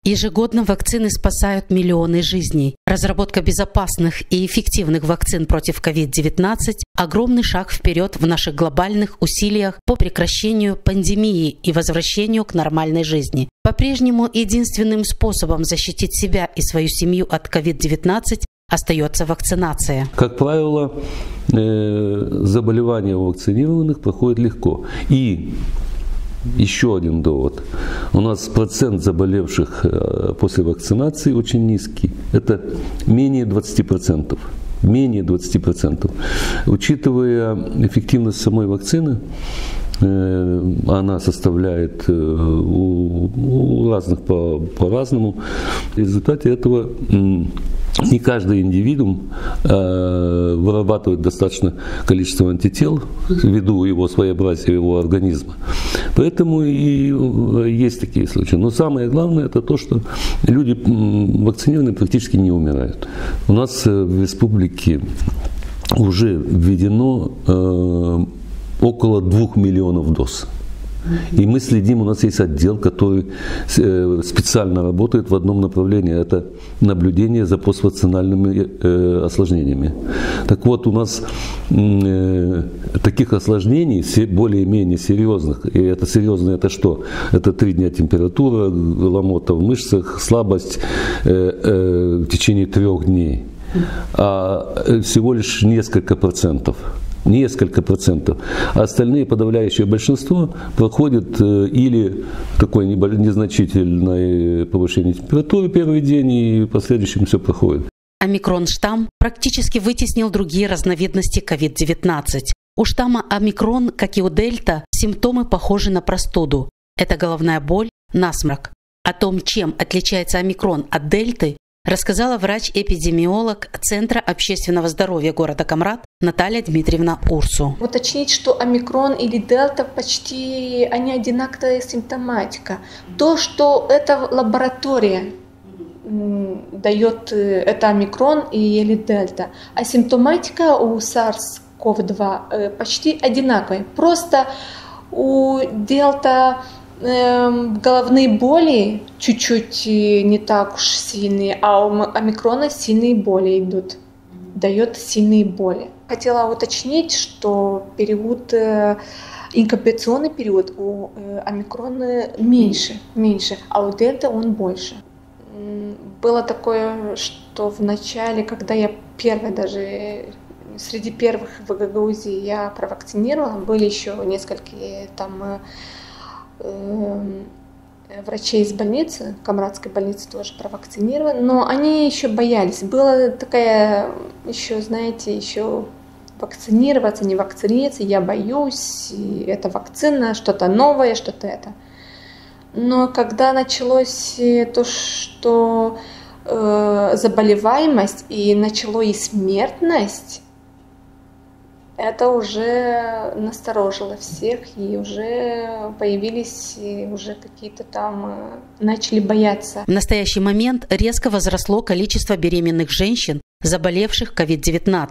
Ежегодно вакцины спасают миллионы жизней. Разработка безопасных и эффективных вакцин против COVID-19 – огромный шаг вперед в наших глобальных усилиях по прекращению пандемии и возвращению к нормальной жизни. По-прежнему единственным способом защитить себя и свою семью от COVID-19 остается вакцинация. Как правило, заболевания у вакцинированных проходят легко. И еще один довод. У нас процент заболевших после вакцинации очень низкий. Это менее 20%. Менее 20%. Учитывая эффективность самой вакцины, она составляет у разных по-разному. В результате этого не каждый индивидуум вырабатывает достаточное количество антител ввиду его своеобразия его организма. Поэтому и есть такие случаи. Но самое главное это то, что люди вакцинированные практически не умирают. У нас в республике уже введено около 2 миллионов доз. И мы следим, у нас есть отдел, который специально работает в одном направлении, это наблюдение за поствакцинальными осложнениями. Так вот, у нас таких осложнений, более-менее серьезных, и это серьезно, это что? Это 3 дня температура, ломота в мышцах, слабость в течение 3 дней, а всего лишь несколько процентов. Несколько процентов. А остальные, подавляющее большинство, проходят или такое незначительное повышение температуры первый день, и в последующем все проходит. Омикрон-штамм практически вытеснил другие разновидности COVID-19. У штамма омикрон, как и у дельта, симптомы похожи на простуду. Это головная боль, насморк. О том, чем отличается омикрон от дельты, рассказала врач-эпидемиолог Центра общественного здоровья города Камрад Наталья Дмитриевна Урсу. Уточнить, что омикрон или дельта почти они одинаковая симптоматика. То, что это лаборатория дает это омикрон или дельта, а симптоматика у SARS-CoV-2 почти одинаковая. Просто у дельта головные боли чуть-чуть не так уж сильные, а у омикрона сильные боли идут, дает сильные боли. Хотела уточнить, что период, инкубационный период у омикрона меньше, а у дельта он больше. Было такое, что в начале, когда я первая даже среди первых в Гагаузии я провакцинировала, были еще несколько там врачей из больницы, Камрадской больницы тоже провакцинированы, но они еще боялись. Была такая еще, знаете, еще вакцинироваться, не вакцинироваться, я боюсь, и это вакцина, что-то новое, что-то это. Но когда началось то, что заболеваемость и начало и смертность, это уже насторожило всех, и уже появились, и уже какие-то там начали бояться. В настоящий момент резко возросло количество беременных женщин, заболевших COVID-19.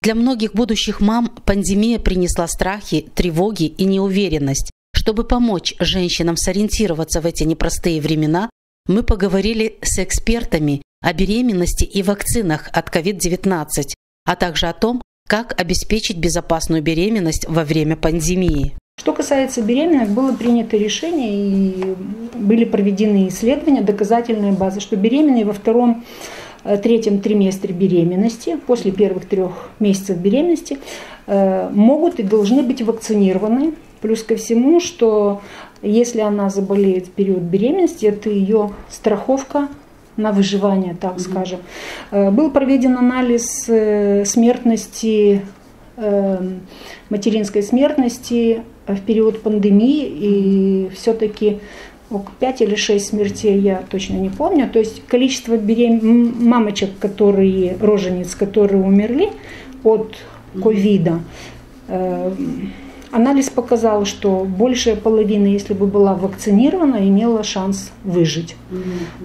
Для многих будущих мам пандемия принесла страхи, тревоги и неуверенность. Чтобы помочь женщинам сориентироваться в эти непростые времена, мы поговорили с экспертами о беременности и вакцинах от COVID-19, а также о том, как обеспечить безопасную беременность во время пандемии. Что касается беременных, было принято решение и были проведены исследования, доказательные базы, что беременные во 2-3 триместре беременности, после первых 3 месяцев беременности, могут и должны быть вакцинированы. Плюс ко всему, что если она заболеет в период беременности, это ее страховка на выживание, так скажем. Был проведен анализ смертности, материнской смертности в период пандемии, и все-таки 5 или 6 смертей, я точно не помню. То есть количество мамочек, рожениц, которые умерли от ковида, анализ показал, что большая половина, если бы была вакцинирована, имела шанс выжить.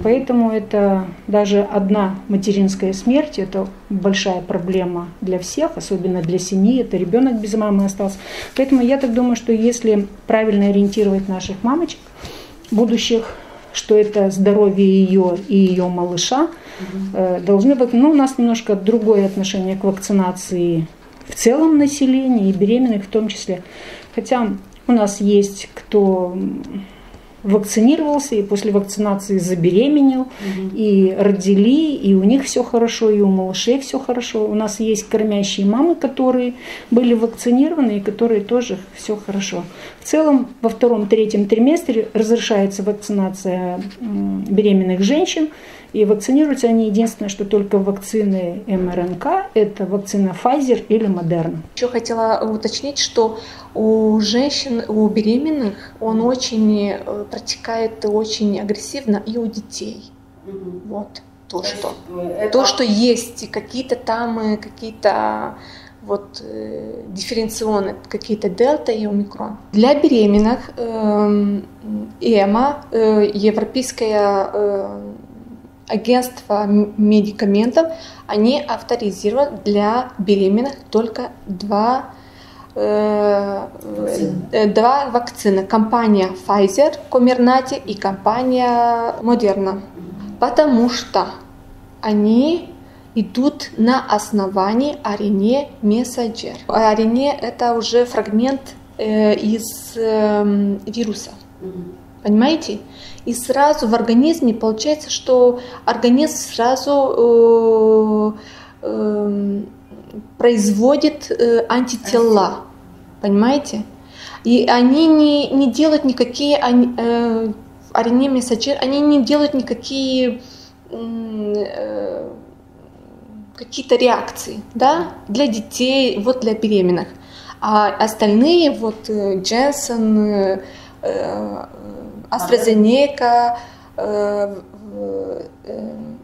Поэтому это даже одна материнская смерть, это большая проблема для всех, особенно для семьи, это ребенок без мамы остался. Поэтому я так думаю, что если правильно ориентировать наших мамочек будущих, что это здоровье ее и ее малыша, должны быть. Ну, у нас немножко другое отношение к вакцинации в целом населения и беременных в том числе. Хотя у нас есть кто вакцинировался и после вакцинации забеременел, и родили, и у них все хорошо, и у малышей все хорошо. У нас есть кормящие мамы, которые были вакцинированы, и которые тоже все хорошо. В целом во 2-3 триместре разрешается вакцинация беременных женщин, и вакцинируются они единственное, что только вакцины МРНК, это вакцина Pfizer или Moderna. Еще хотела уточнить, что у женщин, у беременных он очень протекает очень агрессивно и у детей. Вот то, что есть какие-то там вот дифференционные, какие-то дельта и омикрон. Для беременных ЕМА, Европейское агентство медикаментов, они авторизируют для беременных только два вакцины. Компания Pfizer, Comirnaty и компания Moderna. Потому что они идут на основании RNA messenger. RNA это уже фрагмент из вируса. Понимаете? И сразу в организме получается, что организм сразу производит антитела. Понимаете? И они не делают никакие RNA-мессенджеры, они не делают никакие какие-то реакции, да, для детей, вот для беременных. А остальные, вот Janssen, AstraZeneca,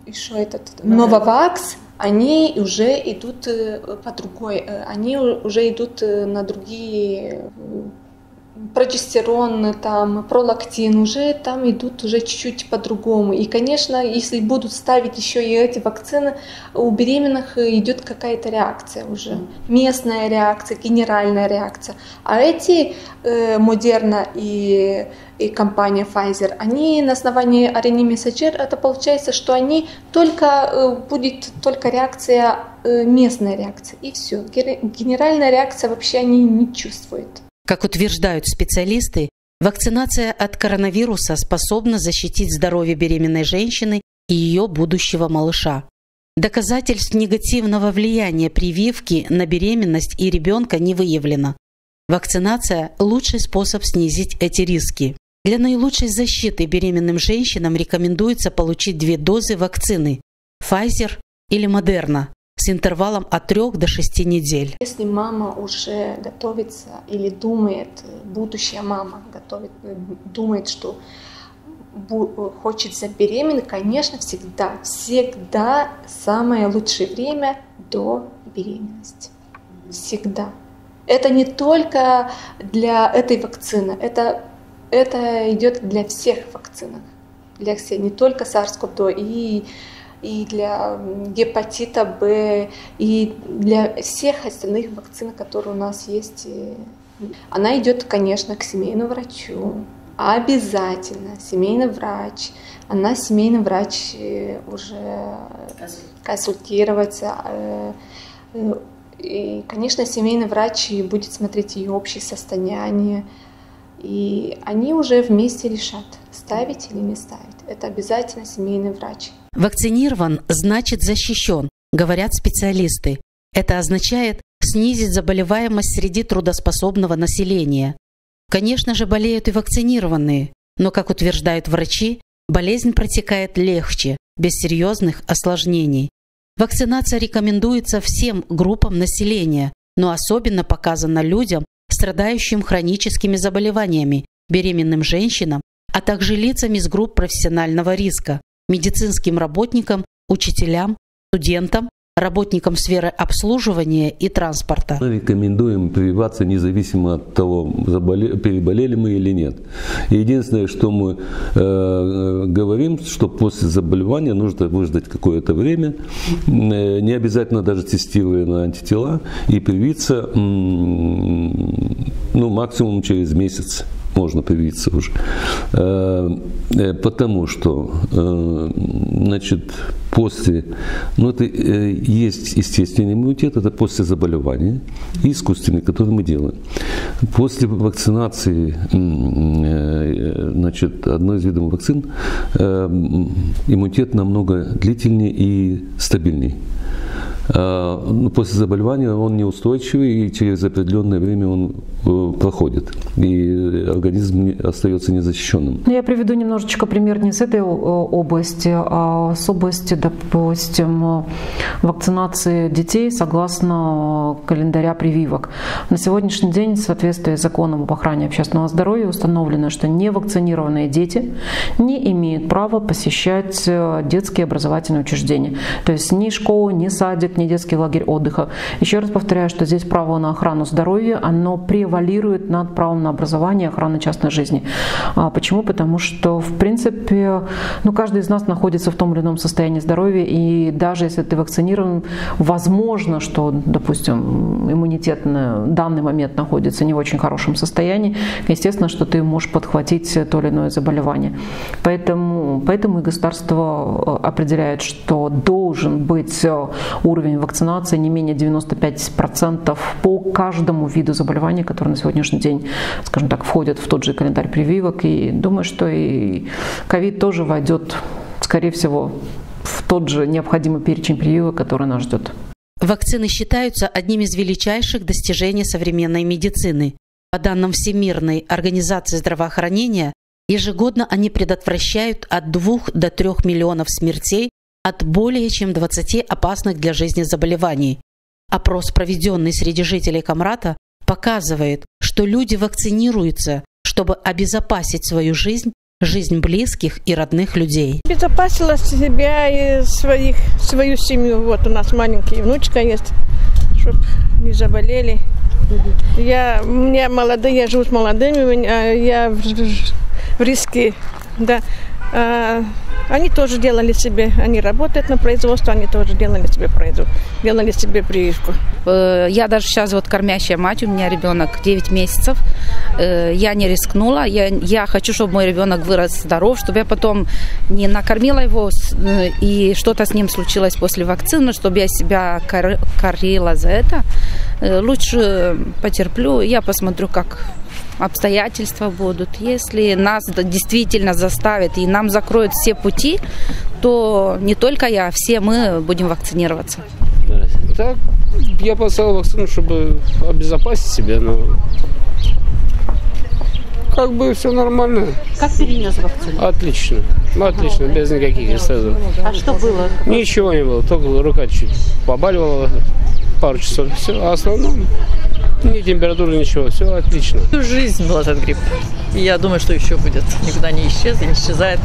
еще Novavax, они уже идут по другой, они уже идут на другие, прогестерон, там, пролактин, уже там идут уже чуть-чуть по-другому. И, конечно, если будут ставить еще и эти вакцины, у беременных идет какая-то реакция уже, местная реакция, генеральная реакция. А эти Moderna и компания Pfizer, они на основании RNA messenger, это получается, что они будет только реакция, местная реакция, и все. Генеральная реакция вообще они не чувствуют. Как утверждают специалисты, вакцинация от коронавируса способна защитить здоровье беременной женщины и ее будущего малыша. Доказательств негативного влияния прививки на беременность и ребенка не выявлено. Вакцинация – лучший способ снизить эти риски. Для наилучшей защиты беременным женщинам рекомендуется получить 2 дозы вакцины – Pfizer или Moderna, с интервалом от 3 до 6 недель. Если мама уже готовится или думает, будущая мама думает, что хочет забеременеть, конечно, всегда самое лучшее время до беременности. Всегда. Это не только для этой вакцины, это идет для всех вакцин, для всех, не только SARS-CoV-2, и для гепатита Б, и для всех остальных вакцин, которые у нас есть. Она идет, конечно, к семейному врачу. Обязательно семейный врач. Семейный врач уже консультироваться. И, конечно, семейный врач будет смотреть ее общее состояние. И они уже вместе решат, ставить или не ставить. Это обязательно семейный врач. Вакцинирован значит защищен, говорят специалисты. Это означает снизить заболеваемость среди трудоспособного населения. Конечно же, болеют и вакцинированные, но, как утверждают врачи, болезнь протекает легче, без серьезных осложнений. Вакцинация рекомендуется всем группам населения, но особенно показана людям, страдающим хроническими заболеваниями, беременным женщинам, а также лицам из групп профессионального риска, медицинским работникам, учителям, студентам, работникам сферы обслуживания и транспорта. Мы рекомендуем прививаться независимо от того, переболели мы или нет. Единственное, что мы говорим, что после заболевания нужно выждать какое-то время, не обязательно даже тестируя на антитела, и привиться максимум через месяц. можно привиться уже. Потому что, значит, после, это есть естественный иммунитет, это после заболевания, и искусственный, который мы делаем. После вакцинации, значит, одной из видов вакцин, иммунитет намного длительнее и стабильнее. После заболевания он неустойчивый, и через определенное время он проходит, и организм остается незащищенным. Я приведу немножечко пример не с этой области, а с области, допустим, вакцинации детей согласно календаря прививок. На сегодняшний день в соответствии с законом об охране общественного здоровья установлено, что невакцинированные дети не имеют права посещать детские образовательные учреждения. То есть ни школу, ни садик, ни детский лагерь отдыха. Еще раз повторяю, что здесь право на охрану здоровья, оно превалирует над правом на образование и охрану частной жизни. Почему? Потому что, в принципе, каждый из нас находится в том или ином состоянии здоровья, и даже если ты вакцинирован, возможно, что, допустим, иммунитет на данный момент находится не в очень хорошем состоянии, естественно, что ты можешь подхватить то или иное заболевание. Поэтому и государство определяет, что должен быть уровень вакцинации не менее 95% по каждому виду заболевания, который на сегодняшний день, скажем так, входит в тот же календарь прививок. И думаю, что и ковид тоже войдет, скорее всего, в тот же необходимый перечень прививок, который нас ждет. Вакцины считаются одним из величайших достижений современной медицины. По данным Всемирной организации здравоохранения, ежегодно они предотвращают от 2 до 3 миллионов смертей от более чем 20 опасных для жизни заболеваний. Опрос, проведенный среди жителей Комрата, показывает, что люди вакцинируются, чтобы обезопасить свою жизнь, жизнь близких и родных людей. Обезопасила себя и свою семью. Вот у нас маленькая внучка есть, чтобы не заболели. У меня молодые, я живу с молодыми, я в риске, да. Они тоже делали себе, они работают на производстве, они тоже делали себе прививку. Я даже сейчас кормящая мать, у меня ребенок 9 месяцев. Я не рискнула, я хочу, чтобы мой ребенок вырос здоров, чтобы я потом не накормила его и что-то с ним случилось после вакцины, чтобы я себя корила за это. Лучше потерплю, я посмотрю, как обстоятельства будут. Если нас действительно заставят и нам закроют все пути, то не только я, все мы будем вакцинироваться. Так, я поставил вакцину, чтобы обезопасить себя, но все нормально. Как перенес вакцину? Отлично, без никаких эстезов. А что было? Ничего не было, только рука чуть побаливала пару часов, все, а в основном ни температуры, ничего, все отлично. Всю жизнь был этот грипп. И я думаю, что еще будет. Никуда не исчез, не исчезает.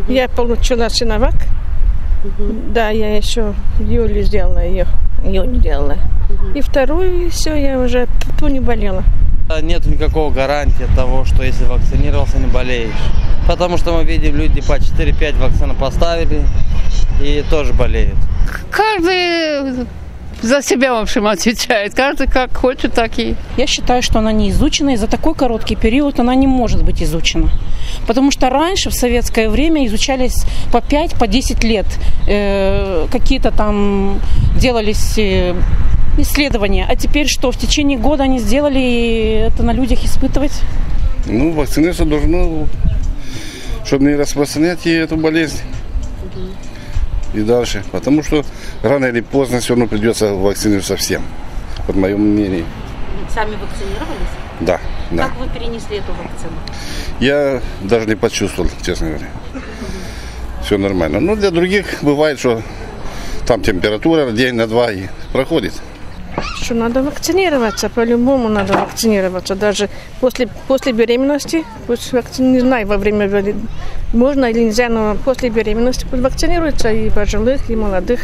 Я получила Синовак. Да, я еще в июле сделала ее. И вторую, и все, я уже не болела. Нет никакого гарантии того, что если вакцинировался, не болеешь. Потому что мы видим, люди по 4-5 вакцин поставили и тоже болеют. Каждый за себя, в общем, отвечает. Каждый как хочет, так и. Я считаю, что она не изучена, и за такой короткий период она не может быть изучена. Потому что раньше, в советское время, изучались по 5, по 10 лет. Какие-то там делались исследования. А теперь что, в течение года они сделали это на людях испытывать? Вакцинация должна, чтобы не распространять эту болезнь. И дальше. Потому что рано или поздно все равно придется вакцинироваться всем. По моему мнению. Сами вакцинировались? Да. Как вы перенесли эту вакцину? Я даже не почувствовал, честно говоря. Все нормально. Но для других бывает, что там температура день на 2 и проходит. Что надо вакцинироваться, по-любому надо вакцинироваться. Даже после беременности, не знаю, во время можно или нельзя, но после беременности пусть вакцинируются и пожилых, и молодых.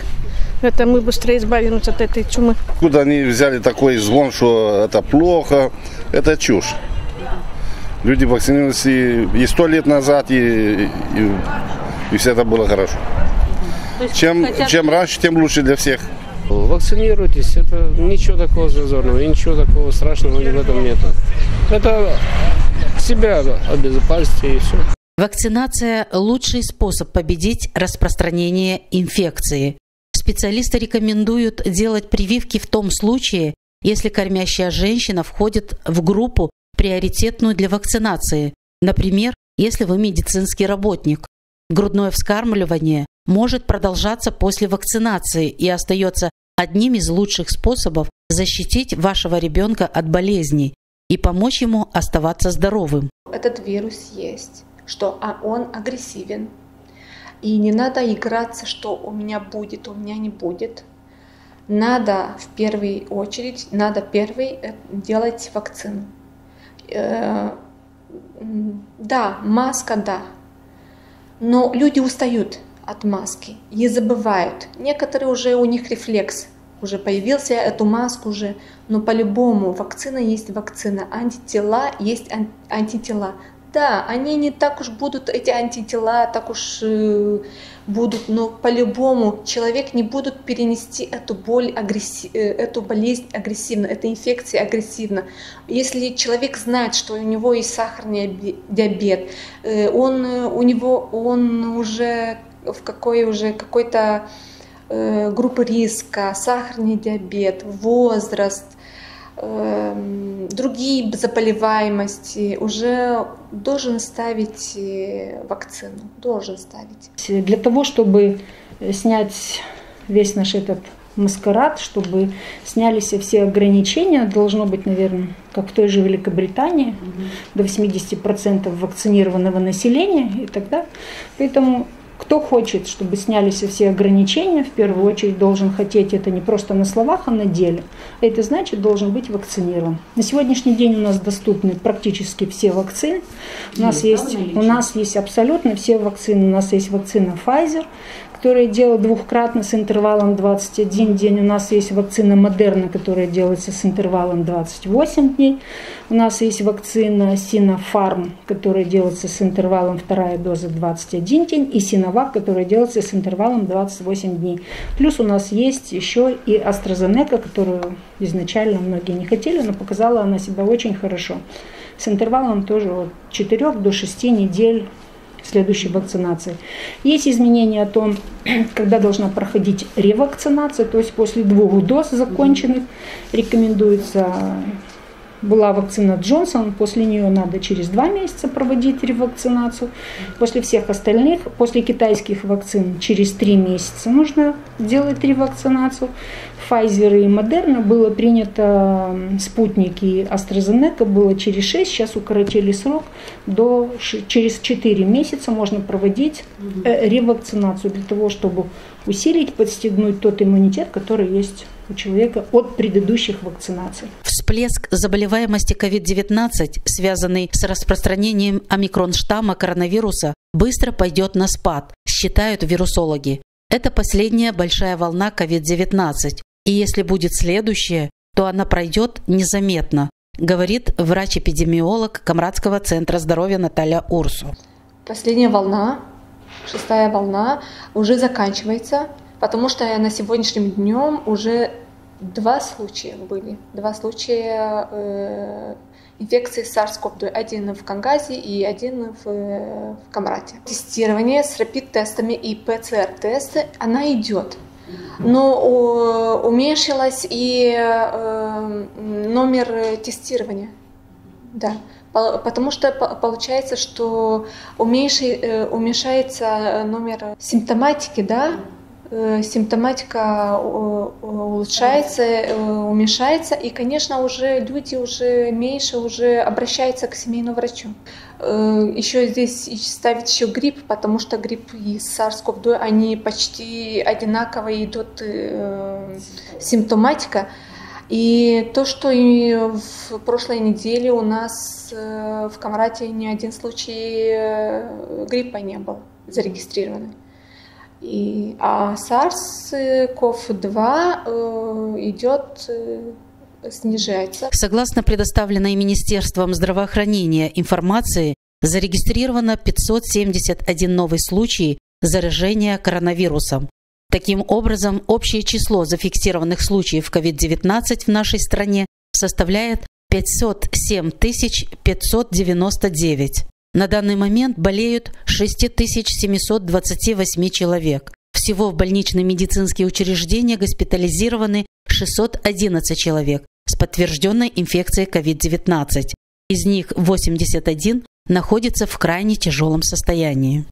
Это мы быстрее избавимся от этой чумы. Куда они взяли такой звон, что это плохо, это чушь. Люди вакцинировались и 100 лет назад, и все это было хорошо. Чем раньше, тем лучше для всех. Вакцинируйтесь, это ничего такого зазорного, ничего такого страшного в этом нету. Это себя обезопасить и все. Вакцинация – лучший способ победить распространение инфекции. Специалисты рекомендуют делать прививки в том случае, если кормящая женщина входит в группу, приоритетную для вакцинации. Например, если вы медицинский работник. Грудное вскармливание может продолжаться после вакцинации и остается одним из лучших способов защитить вашего ребенка от болезней и помочь ему оставаться здоровым. Этот вирус есть, что он агрессивен. И не надо играться, что у меня будет, у меня не будет. Надо в первую очередь, делать вакцину. Да, маска, да. Но люди устают от маски и забывают. Некоторые уже у них рефлекс. Уже появился эту маску уже. Но по-любому вакцина есть вакцина. Антитела есть антитела. Да, они не так уж будут, эти антитела, так уж будут, но по-любому человек не будет перенести эту эту болезнь агрессивно, эту инфекцию агрессивно. Если человек знает, что у него есть сахарный диабет, он уже в какой-то группе риска, сахарный диабет, возраст, другие заболеваемости, уже должен ставить вакцину, Для того, чтобы снять весь наш этот маскарад, чтобы снялись все ограничения, должно быть, наверное, как в той же Великобритании, до 80% вакцинированного населения и так далее. Поэтому кто хочет, чтобы снялись все ограничения, в первую очередь должен хотеть это не просто на словах, а на деле. Это значит, должен быть вакцинирован. На сегодняшний день у нас доступны практически все вакцины. У нас есть абсолютно все вакцины. У нас есть вакцина Pfizer, которая делает двухкратно с интервалом 21 день. У нас есть вакцина Moderna, которая делается с интервалом 28 дней. У нас есть вакцина Sinopharm, которая делается с интервалом вторая доза 21 день. И Sinovac, которая делается с интервалом 28 дней. Плюс у нас есть еще и AstraZeneca, которую изначально многие не хотели, но показала она себя очень хорошо. С интервалом тоже от 4 до 6 недель следующей вакцинации. Есть изменения о том, когда должна проходить ревакцинация, то есть после 2 доз законченных рекомендуется. Была вакцина Джонсон, после нее надо через 2 месяца проводить ревакцинацию. После всех остальных, после китайских вакцин, через 3 месяца нужно делать ревакцинацию. Pfizer и Moderna было принято, спутник и AstraZeneca было через 6, сейчас укоротили срок, через 4 месяца можно проводить ревакцинацию для того, чтобы усилить, подстегнуть тот иммунитет, который есть у человека от предыдущих вакцинаций. Всплеск заболеваемости COVID-19, связанный с распространением омикрон-штамма коронавируса, быстро пойдет на спад, считают вирусологи. Это последняя большая волна COVID-19, и если будет следующая, то она пройдет незаметно, говорит врач-эпидемиолог Камрадского центра здоровья Наталья Урсу. Последняя волна, 6-я волна, уже заканчивается, потому что на сегодняшнем днем уже 2 случая были. 2 случая инфекции SARS-CoV-2. Один в Кангазе и один в Камрате. Тестирование с рапид-тестами и ПЦР-тесты, она идет. Но уменьшилось и номер тестирования. Да. Потому что получается, что уменьшается номер симптоматики, да? Симптоматика улучшается, уменьшается, и, конечно, уже люди уже меньше обращаются к семейному врачу. Еще здесь ставить еще грипп, потому что грипп и SARS-CoV-2, они почти одинаково идут симптоматика. И то, что и в прошлой неделе у нас в Камрате ни один случай гриппа не был зарегистрирован. А SARS-CoV-2 идет, снижается. Согласно предоставленной Министерством здравоохранения информации, зарегистрировано 571 новый случай заражения коронавирусом. Таким образом, общее число зафиксированных случаев COVID-19 в нашей стране составляет 507 599. На данный момент болеют 6728 человек. Всего в больничные медицинские учреждения госпитализированы 611 человек с подтвержденной инфекцией COVID-19. Из них 81 находится в крайне тяжелом состоянии.